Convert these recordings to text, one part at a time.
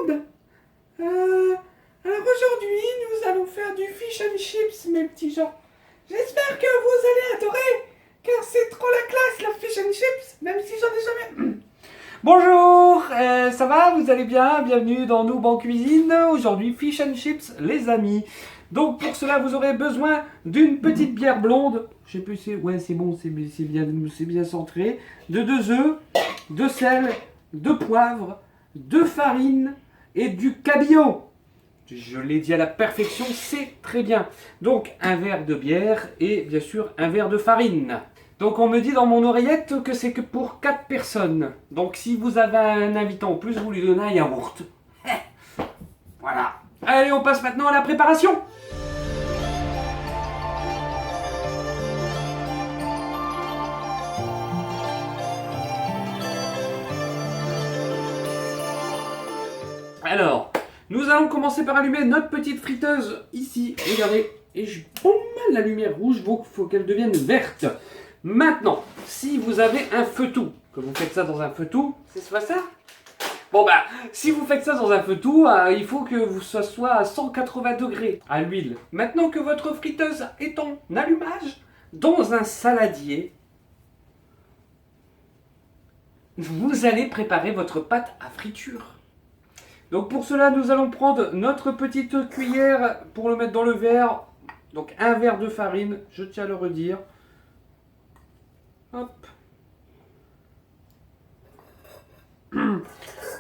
monde. Alors aujourd'hui, nous allons faire du fish and chips, mes petits gens. J'espère que vous allez adorer, car c'est trop la classe, la fish and chips, même si j'en ai jamais... Bonjour, ça va, vous allez bien? Bienvenue dans Noob en cuisine. Aujourd'hui, fish and chips, les amis. Donc pour cela, vous aurez besoin d'une petite bière blonde. Je sais plus, c'est bon, c'est bien centré. De 2 œufs, de sel, de poivre, de farine et du cabillaud. Je l'ai dit à la perfection, c'est très bien. Donc un verre de bière et bien sûr un verre de farine. Donc on me dit dans mon oreillette que c'est que pour 4 personnes. Donc si vous avez un invité en plus, vous lui donnez un yaourt. Voilà. Allez, on passe maintenant à la préparation. Alors, nous allons commencer par allumer notre petite friteuse ici. Regardez, et boum, la lumière rouge, il faut qu'elle devienne verte. Maintenant, si vous avez un feu-tout, que vous faites ça dans un feu-tout, c'est pas ça? Bon bah, si vous faites ça dans un feu-tout, il faut que ce soit à 180 degrés à l'huile. Maintenant que votre friteuse est en allumage, dans un saladier, vous allez préparer votre pâte à friture. Donc pour cela, nous allons prendre notre petite cuillère pour le mettre dans le verre. Donc un verre de farine, je tiens à le redire. Hop.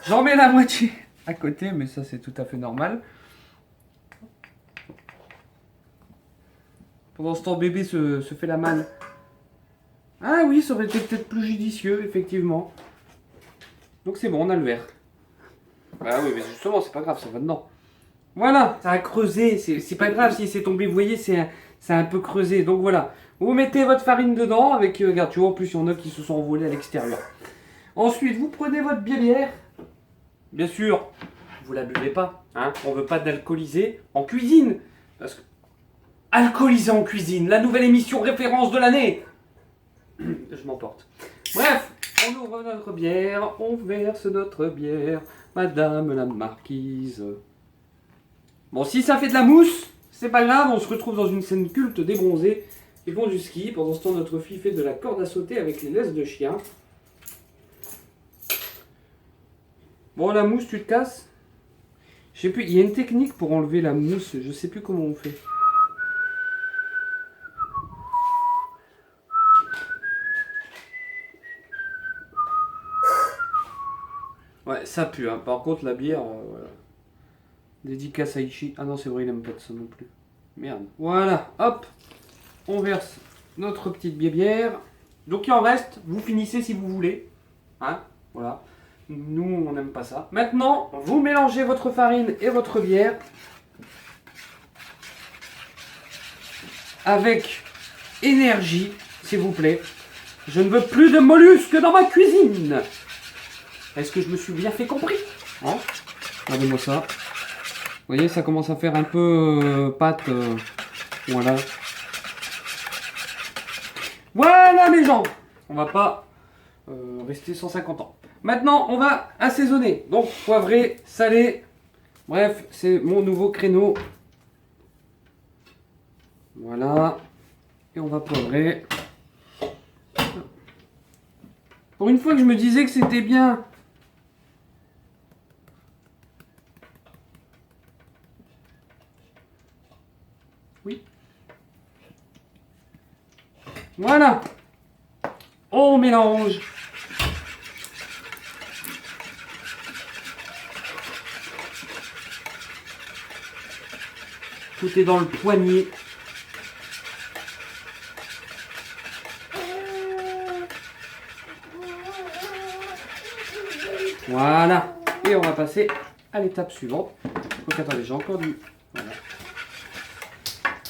J'en mets la moitié à côté, mais ça c'est tout à fait normal. Pendant ce temps, bébé se fait la malle. Ah oui, ça aurait été peut-être plus judicieux, effectivement. Donc c'est bon, on a le verre. Bah oui, mais justement, c'est pas grave, ça va dedans. Voilà, ça a creusé, c'est pas grave si c'est tombé, vous voyez, c'est un peu creusé. Donc voilà, vous mettez votre farine dedans avec, regarde, tu vois, en plus il y en a qui se sont envolés à l'extérieur. Ensuite, vous prenez votre bière. Bien sûr, vous la buvez pas, hein, on veut pas d'alcooliser en cuisine. Parce que, alcooliser en cuisine, la nouvelle émission référence de l'année. Je m'emporte. Bref, on ouvre notre bière, on verse notre bière. Madame la marquise. Bon, si ça fait de la mousse, c'est pas grave, on se retrouve dans une scène culte des bronzés qui font du ski. Pendant ce temps, notre fille fait de la corde à sauter avec les laisses de chien. Bon, la mousse, tu te casses? Je sais plus, il y a une technique pour enlever la mousse, je sais plus comment on fait. Ouais, ça pue, hein. Par contre, la bière, voilà. Dédicace à Ichi. Ah non, c'est vrai, il aime pas de ça non plus. Merde. Voilà, hop. On verse notre petite bière. Donc il en reste, vous finissez si vous voulez. Hein, voilà. Nous, on n'aime pas ça. Maintenant, vous mélangez votre farine et votre bière. Avec énergie, s'il vous plaît. Je ne veux plus de mollusques dans ma cuisine. Est-ce que je me suis bien fait compris, hein? Regardez-moi ça. Vous voyez, ça commence à faire un peu pâte. Voilà. Voilà les gens. On va pas rester 150 ans. Maintenant, on va assaisonner. Donc, poivré, salé. Bref, c'est mon nouveau créneau. Voilà. Et on va poivrer. Pour une fois que je me disais que c'était bien. Oui. Voilà. On mélange. Tout est dans le poignet. Voilà. Et on va passer à l'étape suivante. Donc attendez, j'ai encore du... Voilà.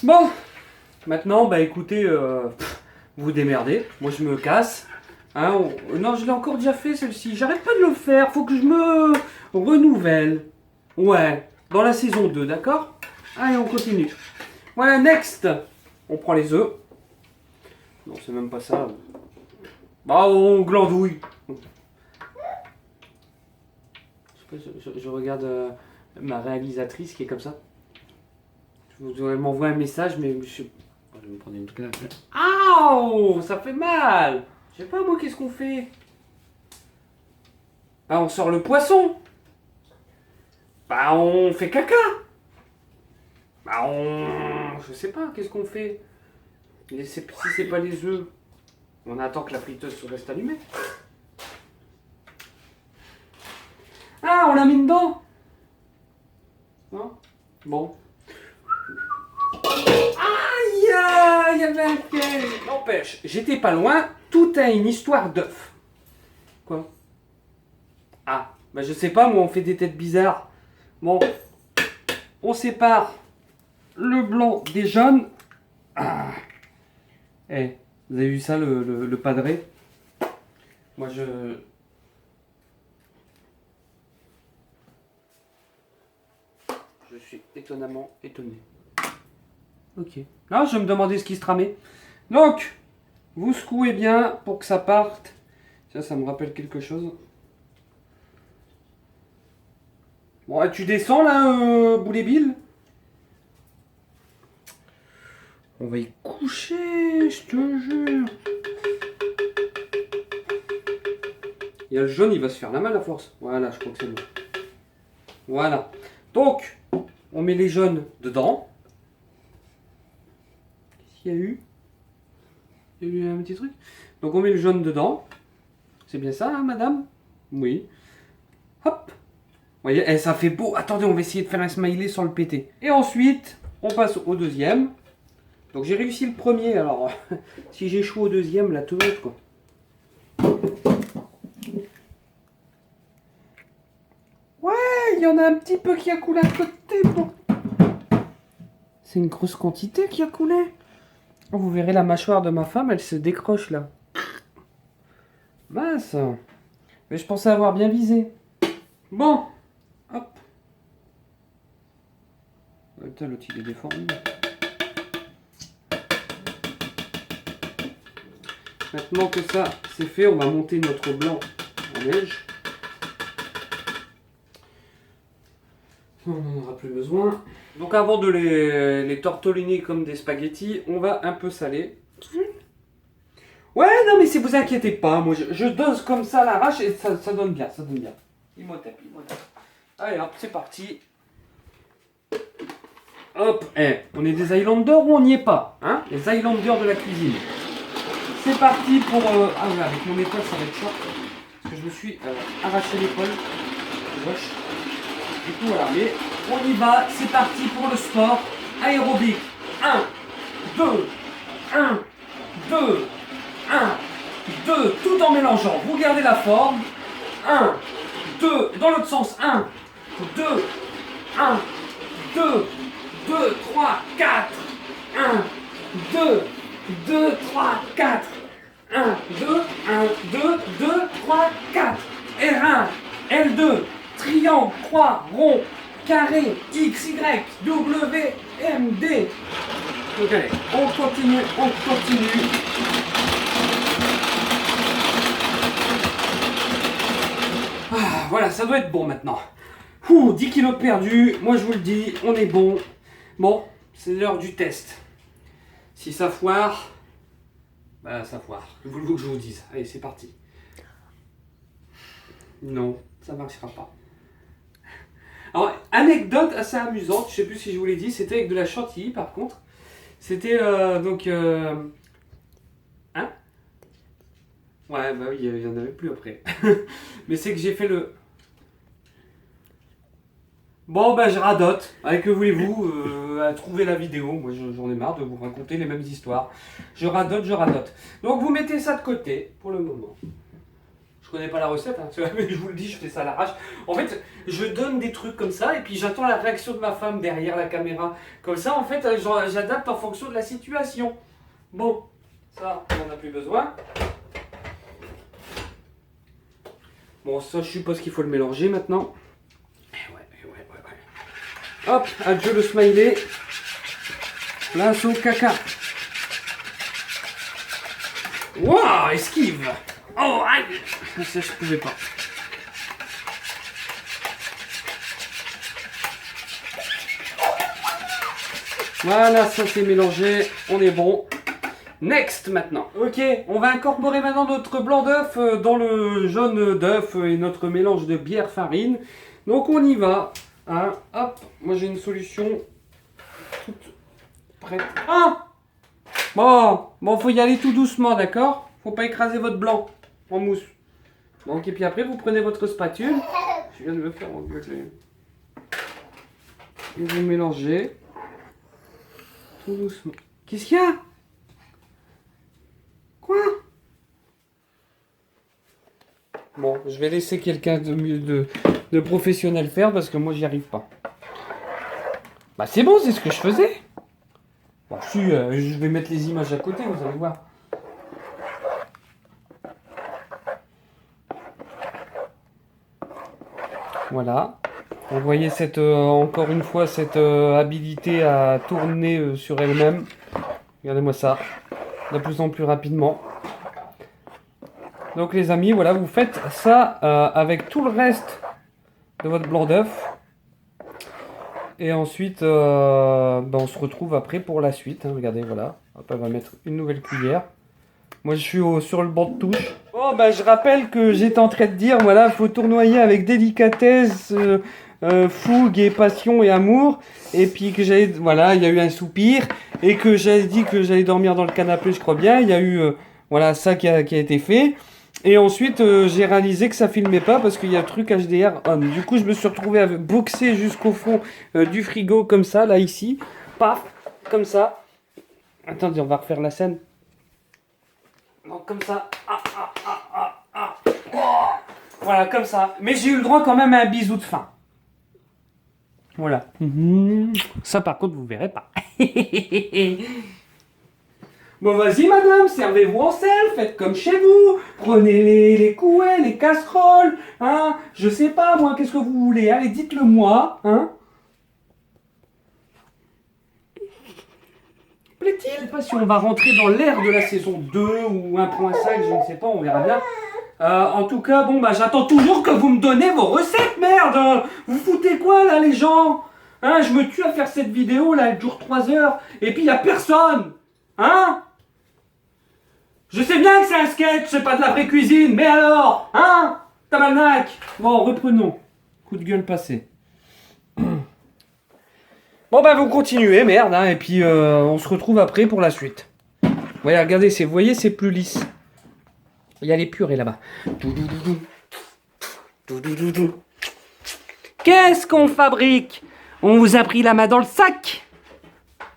Bon. Maintenant, bah écoutez, vous démerdez. Moi, je me casse. Hein, non, je l'ai encore déjà fait, celle-ci. J'arrête pas de le faire. Faut que je me renouvelle. Ouais. Dans la saison 2, d'accord? Allez, on continue. Voilà, next. On prend les œufs. Non, c'est même pas ça. Bah, on glandouille. Je regarde ma réalisatrice qui est comme ça. Elle m'envoie un message, mais je vais me prendre une claque. Aouh, ça fait mal. Je sais pas moi, qu'est-ce qu'on fait? Bah on sort le poisson. Bah on fait caca. Bah on... Je sais pas, qu'est-ce qu'on fait? Si c'est pas les œufs, on attend que la friteuse se reste allumée. Ah, on l'a mis dedans. Non? Bon. Aïe, il y avait un piège. N'empêche, j'étais pas loin. Tout a une histoire d'œuf. Quoi? Ah, bah je sais pas, moi on fait des têtes bizarres. Bon, on sépare le blanc des jaunes. Ah. Eh, vous avez vu ça, le padré? Moi je suis étonnamment étonné. Ok. Là, je me demandais ce qui se tramait. Donc, vous secouez bien pour que ça parte. Ça me rappelle quelque chose. Bon, tu descends là, Boulet Bill. On va y coucher, je te jure. Il y a le jaune, il va se faire la malle à force. Voilà, je crois que c'est bon. Voilà. Donc, on met les jaunes dedans. Qu'est-ce qu'il y a eu? Il y a eu un petit truc. Donc on met le jaune dedans. C'est bien ça, hein, madame? Oui. Hop. Vous voyez, eh, ça fait beau. Attendez, on va essayer de faire un smiley sans le péter. Et ensuite, on passe au deuxième. Donc j'ai réussi le premier. Alors, si j'échoue au deuxième, la teute, quoi. Ouais, il y en a un petit peu qui a coulé à côté. Bon. C'est une grosse quantité qui a coulé. Vous verrez la mâchoire de ma femme, elle se décroche là. Mince. Mais je pensais avoir bien visé. Bon. Hop. Putain, l'autre il est déformé. Maintenant que ça c'est fait, on va monter notre blanc en neige. On n'en aura plus besoin. Donc avant de les tortelliner comme des spaghettis, on va un peu saler. Ouais, non mais si vous inquiétez pas, moi je dose comme ça à l'arrache et ça donne bien, ça donne bien. Imhotep. Allez hop, c'est parti. Hop, on est des Highlanders ou on n'y est pas, hein? Les Highlanders de la cuisine. C'est parti pour... Ah ouais, avec mon épaule ça va être chaud. Parce que je me suis arraché l'épaule. Wesh. Du coup voilà, mais on y va, c'est parti pour le sport aérobique. 1, 2, 1, 2, 1, 2, tout en mélangeant. Vous gardez la forme. 1, 2, dans l'autre sens. 1, 2, 1, 2, 2, 3, 4. 1, 2, 2, 3, 4. 1, 2, 1, 2, 2, 3, 4. R1, L2, triangle, croix, rond, carré, X, Y, W, M, D. Donc allez, on continue. Ah, voilà, ça doit être bon maintenant. 10 kilos perdus, moi je vous le dis, on est bon. Bon, c'est l'heure du test. Si ça foire, bah ça foire. Voulez-vous que je vous dise? Allez, c'est parti. Non, ça marchera pas. Alors, anecdote assez amusante, je sais plus si je vous l'ai dit, c'était avec de la chantilly par contre. C'était donc... Hein? Ouais, bah oui, il n'y en avait plus après. Mais c'est que j'ai fait le... Bon, bah je radote. Allez, que voulez-vous à trouver la vidéo? Moi, j'en ai marre de vous raconter les mêmes histoires. Je radote. Donc, vous mettez ça de côté pour le moment. Je connais pas la recette, hein, mais je vous le dis, je fais ça à l'arrache. En fait, je donne des trucs comme ça et puis j'attends la réaction de ma femme derrière la caméra. Comme ça, en fait, j'adapte en fonction de la situation. Bon, ça, on n'en a plus besoin. Bon, ça, je suppose qu'il faut le mélanger maintenant. Ouais. Hop, adieu le smiley. Place au caca. Waouh, esquive. Oh, aïe. Ça, je pouvais pas. Voilà, ça c'est mélangé, on est bon. Next maintenant. Ok, on va incorporer maintenant notre blanc d'œuf dans le jaune d'œuf et notre mélange de bière farine. Donc on y va. Hein. Hop, moi j'ai une solution toute prête. Ah bon, faut y aller tout doucement, d'accord? Faut pas écraser votre blanc en mousse. Donc, et puis après, vous prenez votre spatule. Je viens de me faire engueuler. Et vous mélangez. Tout doucement. Qu'est-ce qu'il y a? Quoi? Bon, je vais laisser quelqu'un de professionnel faire parce que moi, j'y arrive pas. Bah, c'est bon, c'est ce que je faisais. Bon, je vais mettre les images à côté, vous allez voir. Voilà. Vous voyez encore une fois cette habilité à tourner sur elle-même. Regardez-moi ça. De plus en plus rapidement. Donc les amis, voilà, vous faites ça avec tout le reste de votre blanc d'œuf. Et ensuite, on se retrouve après pour la suite. Hein. Regardez, voilà. Hop, elle va mettre une nouvelle cuillère. Moi, je suis sur le banc de touche. Bon, je rappelle que j'étais en train de dire, voilà, faut tournoyer avec délicatesse, fougue et passion et amour. Et puis que voilà, il y a eu un soupir. Et que j'avais dit que j'allais dormir dans le canapé, je crois bien. Il y a eu, voilà, ça qui a été fait. Et ensuite, j'ai réalisé que ça filmait pas parce qu'il y a un truc HDR on. Du coup, je me suis retrouvé à boxer jusqu'au fond du frigo comme ça, là, ici. Paf, comme ça. Attendez, on va refaire la scène. Donc comme ça. Voilà, comme ça. Mais j'ai eu le droit quand même à un bisou de fin. Voilà. Ça, par contre, vous verrez pas. Bon, vas-y, madame, servez-vous en sel, faites comme chez vous. Prenez les couets, les casseroles, hein. Je sais pas, moi, qu'est-ce que vous voulez. Allez, dites-le moi, hein. Plaît-il? Je sais pas si on va rentrer dans l'ère de la saison 2 ou 1.5, je ne sais pas, on verra bien. En tout cas, bon, j'attends toujours que vous me donnez vos recettes, merde. Vous foutez quoi, là, les gens? Hein, je me tue à faire cette vidéo, là, elle dure 3 heures, et puis il n'y a personne. Hein? Je sais bien que c'est un sketch, c'est pas de la vraie cuisine, mais alors? Hein? Tabarnak. Bon, reprenons. Coup de gueule passé. Bon, vous continuez, merde, hein, et puis on se retrouve après pour la suite. Ouais, regardez, vous voyez, c'est plus lisse. Il y a les purées là-bas. Qu'est-ce qu'on fabrique? On vous a pris la main dans le sac.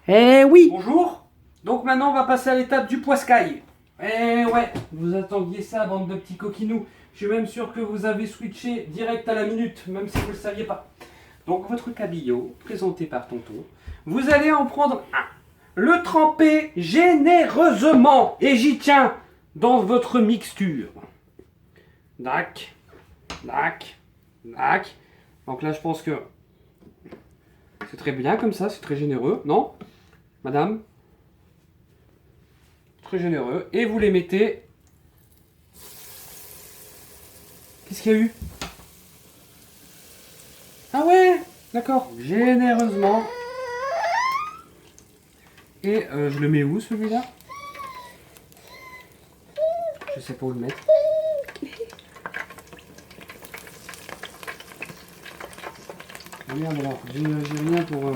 Eh oui. Bonjour. Donc maintenant, on va passer à l'étape du poiscaille. Eh ouais, vous attendiez ça, bande de petits coquinous. Je suis même sûr que vous avez switché direct à la minute, même si vous ne le saviez pas. Donc votre cabillaud, présenté par tonton, vous allez en prendre un. Le tremper généreusement, et j'y tiens, dans votre mixture. Dac, dac, dac. Donc là, je pense que c'est très bien comme ça, c'est très généreux, non? Madame? Très généreux. Et vous les mettez... Qu'est-ce qu'il y a eu? Ah ouais, d'accord. Généreusement. Et je le mets où celui-là? Je sais pas où le mettre. Ah merde alors, j'ai rien pour...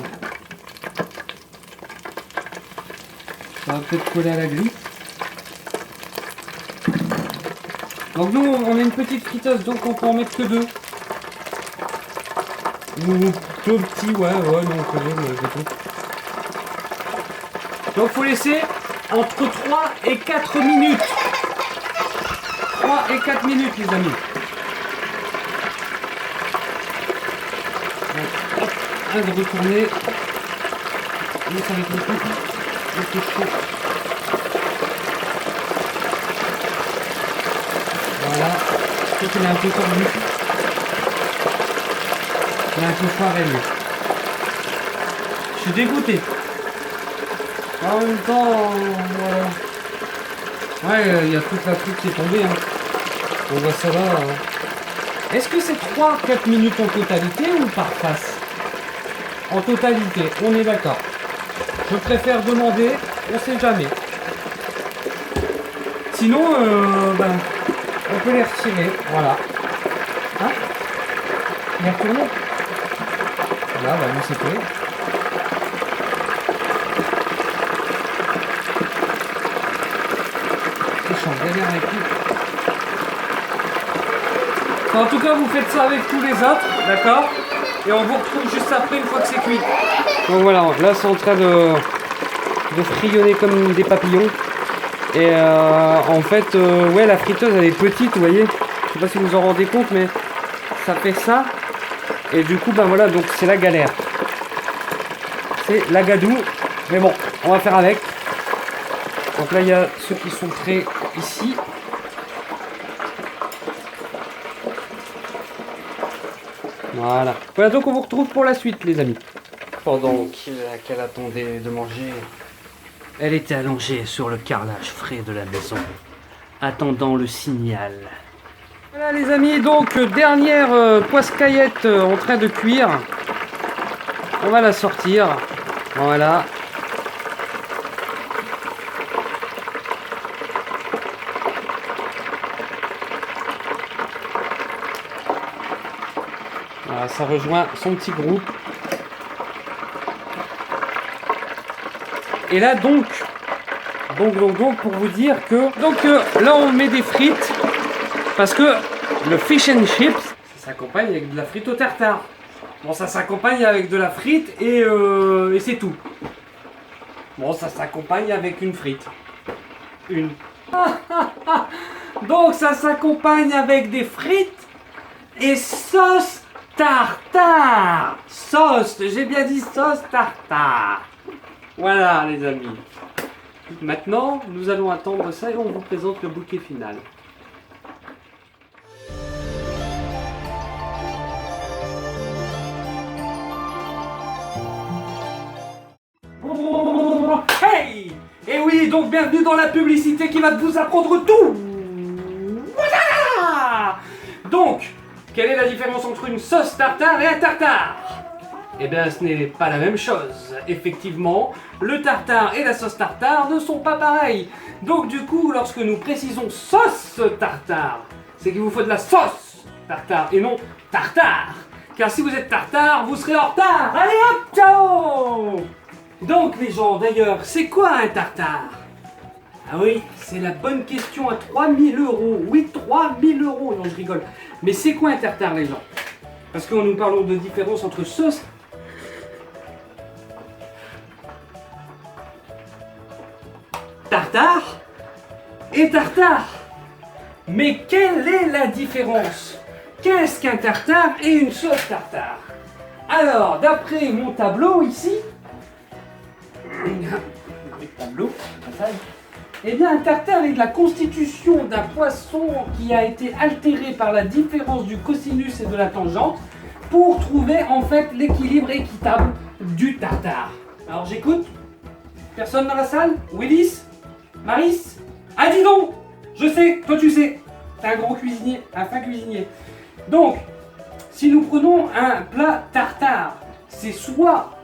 Ça va peut-être coller à la grille. Donc nous, on a une petite friteuse, donc on peut en mettre que 2. Ou 2 petits, ouais, non, on peut dire, donc faut laisser entre 3 et 4 minutes. 3 et 4 minutes, les amis. Donc, hop, de retourner. Mais ça va être un peu chaud. Voilà. Je trouve qu'il est un peu tordu. Il est un peu foiré, lui. Je suis dégoûté. En même temps, voilà. Ouais, il y a toute la truc qui est tombée. Hein. Donc ça va. Hein. Est-ce que c'est 3-4 minutes en totalité ou par face? En totalité, on est d'accord. Je préfère demander, on sait jamais. Sinon, on peut les retirer, voilà. Hein? Les retourner. Voilà, nous c'est fait. Je suis en galère avec lui. En tout cas, vous faites ça avec tous les autres, d'accord? Et on vous retrouve juste après, une fois que c'est cuit. Donc voilà, là c'est en train de friyonner comme des papillons. Et en fait, ouais, la friteuse elle est petite, vous voyez. Je sais pas si vous vous en rendez compte, mais ça fait ça. Et du coup, ben voilà, donc c'est la galère. C'est la gadoue. Mais bon, on va faire avec. Donc là, il y a ceux qui sont prêts ici. Voilà. Voilà, donc on vous retrouve pour la suite, les amis. Pendant qu'elle attendait de manger, elle était allongée sur le carrelage frais de la maison, attendant le signal. Voilà, les amis, donc dernière poiscaillette en train de cuire. On va la sortir. Voilà. Voilà, ça rejoint son petit groupe. Et là donc pour vous dire que là on met des frites parce que le fish and chips ça s'accompagne avec de la frite au tartare. Bon, ça s'accompagne avec de la frite et c'est tout. Bon, ça s'accompagne avec une frite. Une. Donc ça s'accompagne avec des frites et sauce tartare. Sauce, j'ai bien dit sauce tartare. Voilà les amis. Maintenant, nous allons attendre ça et on vous présente le bouquet final. Hey! Et oui, donc bienvenue dans la publicité qui va vous apprendre tout. Voilà! Donc, quelle est la différence entre une sauce tartare et un tartare? Eh bien, ce n'est pas la même chose. Effectivement, le tartare et la sauce tartare ne sont pas pareils. Donc du coup, lorsque nous précisons sauce tartare, c'est qu'il vous faut de la sauce tartare et non tartare. Car si vous êtes tartare, vous serez en retard. Allez hop, ciao! Donc les gens, d'ailleurs, c'est quoi un tartare? Ah oui, c'est la bonne question à 3000 €. Oui, 3000 €. Non, je rigole. Mais c'est quoi un tartare, les gens? Parce que nous parlons de différence entre sauce tartare et tartare. Mais quelle est la différence? Qu'est-ce qu'un tartare et une sauce tartare? Alors, d'après mon tableau ici, eh bien, un tartare est de la constitution d'un poisson qui a été altéré par la différence du cosinus et de la tangente pour trouver en fait l'équilibre équitable du tartare. Alors j'écoute. Personne dans la salle? Willis? Maris? Ah dis donc! Je sais, toi tu sais. T'es un gros cuisinier, un fin cuisinier. Donc, si nous prenons un plat tartare, c'est soit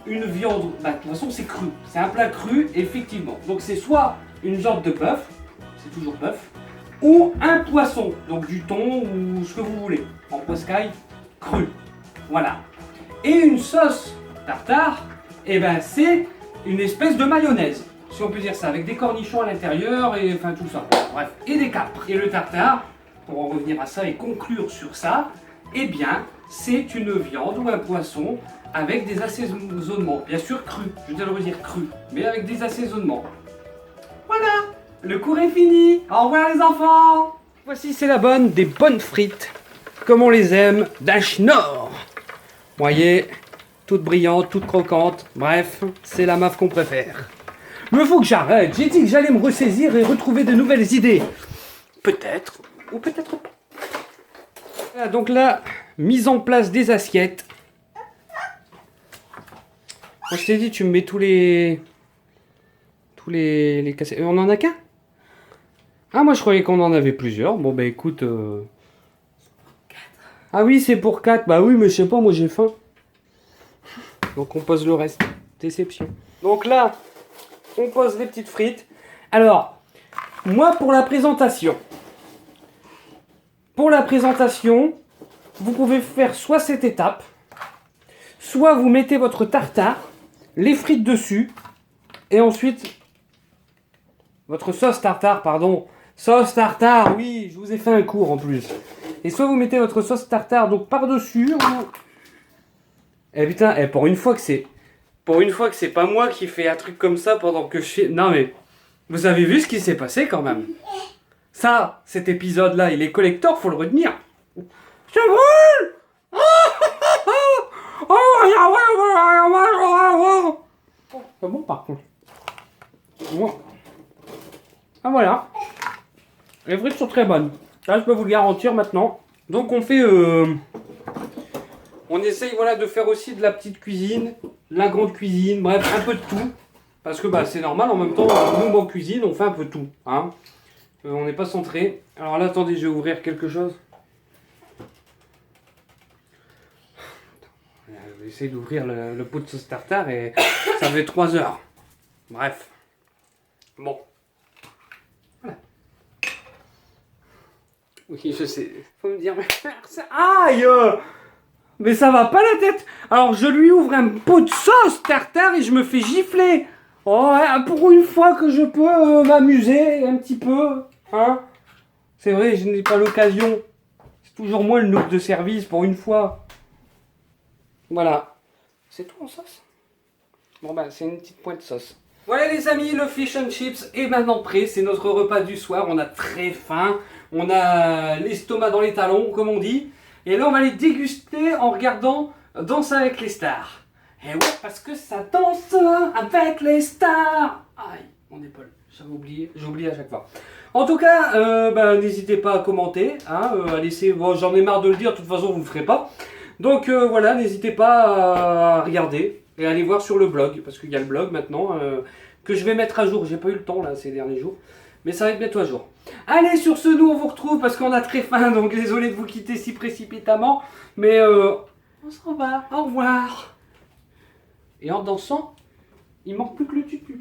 une viande, de toute façon c'est cru, c'est un plat cru effectivement. Donc c'est soit une viande de bœuf, c'est toujours bœuf, ou un poisson, donc du thon ou ce que vous voulez, en poiscaille cru. Voilà. Et une sauce tartare, eh ben c'est une espèce de mayonnaise, si on peut dire ça, avec des cornichons à l'intérieur et enfin tout ça. Bref, et des capres. Et le tartare, pour en revenir à ça et conclure sur ça, eh bien c'est une viande ou un poisson avec des assaisonnements, bien sûr cru, je dois le redire cru, mais avec des assaisonnements. Voilà, le cours est fini. Au revoir les enfants. Voici c'est la bonne des bonnes frites, comme on les aime, d'un schnorr. Voyez, toute brillante, toute croquante, bref, c'est la maf qu'on préfère. Mais faut que j'arrête, j'ai dit que j'allais me ressaisir et retrouver de nouvelles idées. Peut-être, ou peut-être pas. Voilà, donc là, mise en place des assiettes. Moi je t'ai dit, tu me mets tous les cassettes. On en a qu'un? Ah, moi je croyais qu'on en avait plusieurs. Bon bah écoute... Ah oui, c'est pour 4. Bah oui, mais je sais pas, moi j'ai faim. Donc on pose le reste. Déception. Donc là, on pose les petites frites. Alors, moi pour la présentation. Vous pouvez faire soit cette étape, soit vous mettez votre tartare, les frites dessus, et ensuite votre sauce tartare, pardon. Sauce tartare, oui, je vous ai fait un cours en plus. Et soit vous mettez votre sauce tartare donc par-dessus. Eh putain, pour une fois que c'est pas moi qui fais un truc comme ça pendant que je fais. Non mais, vous avez vu ce qui s'est passé quand même. Ça, cet épisode-là, il est collector, faut le retenir. Je brûle. C'est bon par contre. Ah voilà. Les frites sont très bonnes. Ça, je peux vous le garantir maintenant. Donc on fait... On essaye voilà, de faire aussi de la petite cuisine, la grande cuisine, bref, un peu de tout. Parce que bah, c'est normal, en même temps, nous en cuisine, on fait un peu de tout. Hein. On n'est pas centré. Alors là, attendez, je vais ouvrir quelque chose. J'essaie d'ouvrir le pot de sauce tartare et ça fait 3 heures. Bref. Bon. Voilà. Oui, je sais. Faut me dire, mais aïe! Mais ça va pas la tête. Alors je lui ouvre un pot de sauce tartare et je me fais gifler. Oh, ouais, pour une fois que je peux m'amuser un petit peu. Hein? C'est vrai, je n'ai pas l'occasion. C'est toujours moi le noob de service pour une fois. Voilà. C'est tout en sauce? Bon bah c'est une petite pointe de sauce. Voilà les amis, le fish and chips est maintenant prêt. C'est notre repas du soir. On a très faim. On a l'estomac dans les talons, comme on dit. Et là on va les déguster en regardant Danse avec les stars. Et ouais, parce que ça danse avec les stars. Aïe, mon épaule. J'oublie à chaque fois. En tout cas, n'hésitez pas à commenter, hein, à laisser. Bon, j'en ai marre de le dire, de toute façon vous ne le ferez pas. Donc voilà, n'hésitez pas à regarder et à aller voir sur le blog, parce qu'il y a le blog maintenant que je vais mettre à jour. J'ai pas eu le temps là ces derniers jours, mais ça va être bientôt à jour. Allez, sur ce, nous on vous retrouve parce qu'on a très faim, donc désolé de vous quitter si précipitamment, mais on s'en va. Au revoir. Et en dansant, il manque plus que le tutu.